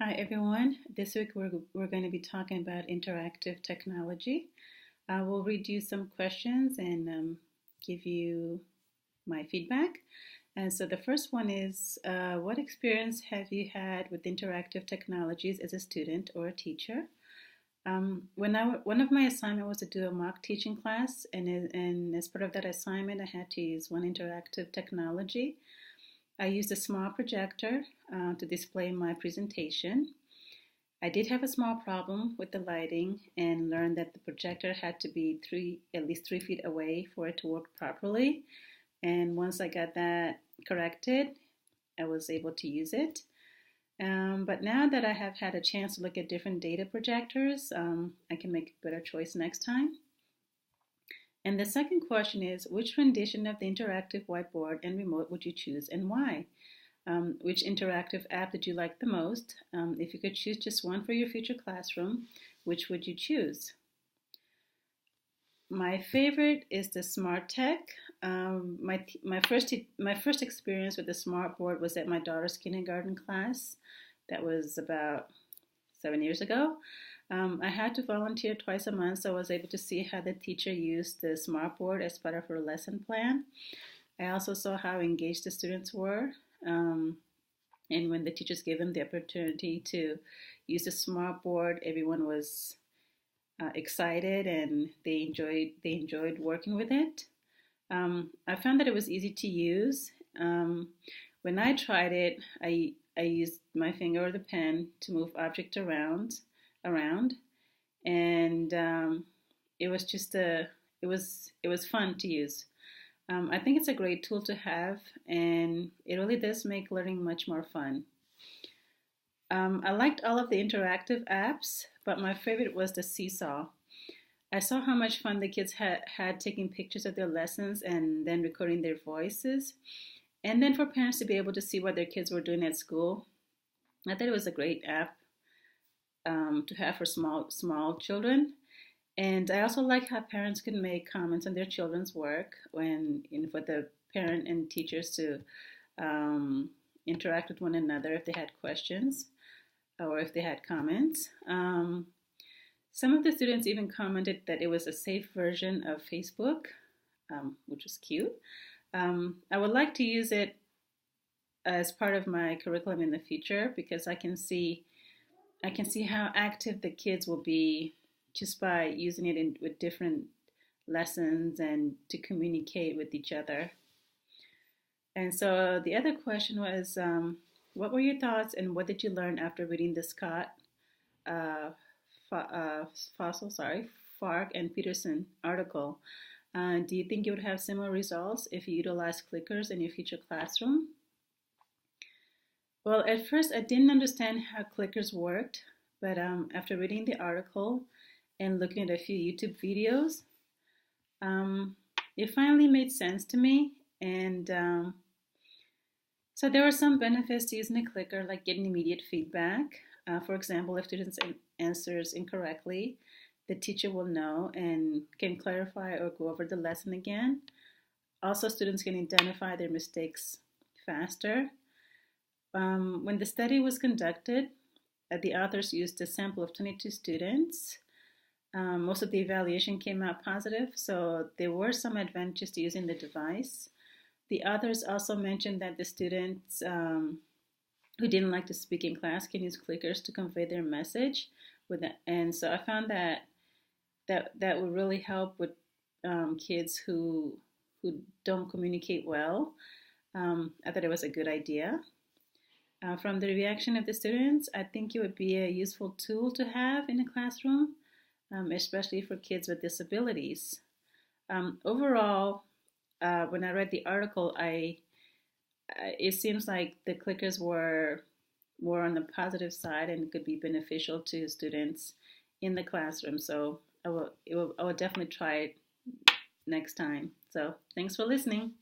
Hi everyone. This week we're going to be talking about interactive technology. I will read you some questions and give you my feedback. And so the first one is, what experience have you had with interactive technologies as a student or a teacher? One of my assignment was to do a mock teaching class, and as part of that assignment, I had to use one interactive technology. I used a small projector to display my presentation. I did have a small problem with the lighting and learned that the projector had to be at least 3 feet away for it to work properly. And once I got that corrected, I was able to use it. But now that I have had a chance to look at different data projectors, I can make a better choice next time. And the second question is, which rendition of the interactive whiteboard and remote would you choose and why? Which interactive app did you like the most? If you could choose just one for your future classroom, which would you choose? My favorite is the SmartTech. My first experience with the Smartboard was at my daughter's kindergarten class. That was about 7 years ago. I had to volunteer twice a month, so I was able to see how the teacher used the Smartboard as part of her lesson plan. I also saw how engaged the students were, and when the teachers gave them the opportunity to use the Smartboard, everyone was excited and they enjoyed working with it. I found that it was easy to use. When I tried it, I used my finger or the pen to move objects around, and it was just it was fun to use. I think it's a great tool to have, and it really does make learning much more fun. I liked all of the interactive apps, but my favorite was the Seesaw. I saw how much fun the kids had taking pictures of their lessons and then recording their voices, and then for parents to be able to see what their kids were doing at school. I thought it was a great app to have for small children. And I also like how parents can make comments on their children's work for the parent and teachers to interact with one another if they had questions or if they had comments. Some of the students even commented that it was a safe version of Facebook, which was cute. I would like to use it as part of my curriculum in the future because I can see how active the kids will be just by using it with different lessons and to communicate with each other. And so the other question was, what were your thoughts and what did you learn after reading the Scott uh, Fark and Peterson article? Do you think you would have similar results if you utilized clickers in your future classroom? Well, at first I didn't understand how clickers worked, but after reading the article and looking at a few YouTube videos, it finally made sense to me. And so there were some benefits to using a clicker, like getting immediate feedback. For example, if students answers incorrectly, the teacher will know and can clarify or go over the lesson again. Also, students can identify their mistakes faster. When the study was conducted, the authors used a sample of 22 students. Most of the evaluation came out positive, so there were some advantages to using the device. The authors also mentioned that the students who didn't like to speak in class can use clickers to convey their message and so I found that would really help with kids who don't communicate well. I thought it was a good idea. From the reaction of the students, I think it would be a useful tool to have in a classroom, especially for kids with disabilities. Overall, when I read the article, it seems like the clickers were more on the positive side and could be beneficial to students in the classroom. So I will definitely try it next time. So thanks for listening.